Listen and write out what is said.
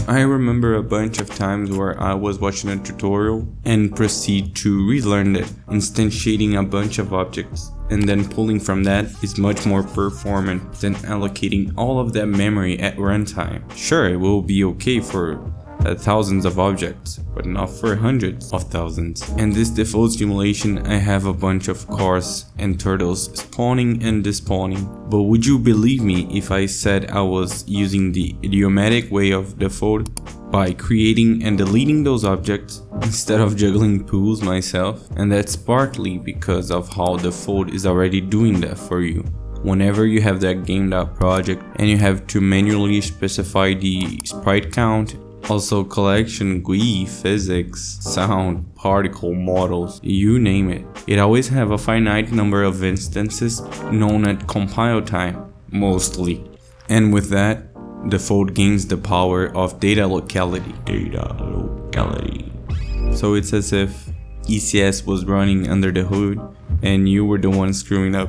I remember a bunch of times where I was watching a tutorial and proceed to relearn it, instantiating a bunch of objects, and then pulling from that is much more performant than allocating all of that memory at runtime. Sure, it will be okay for thousands of objects, but not for hundreds of thousands. And this default simulation, I have a bunch of cars and turtles spawning and despawning. But would you believe me if I said I was using the idiomatic way of default by creating and deleting those objects instead of juggling pools myself? And that's partly because of how default is already doing that for you. Whenever you have that game.project and you have to manually specify the sprite count, also collection, GUI, physics, sound, particle models, you name it. It always have a finite number of instances known at compile time, mostly. And with that, Defold gains the power of data locality. So it's as if ECS was running under the hood and you were the one screwing up.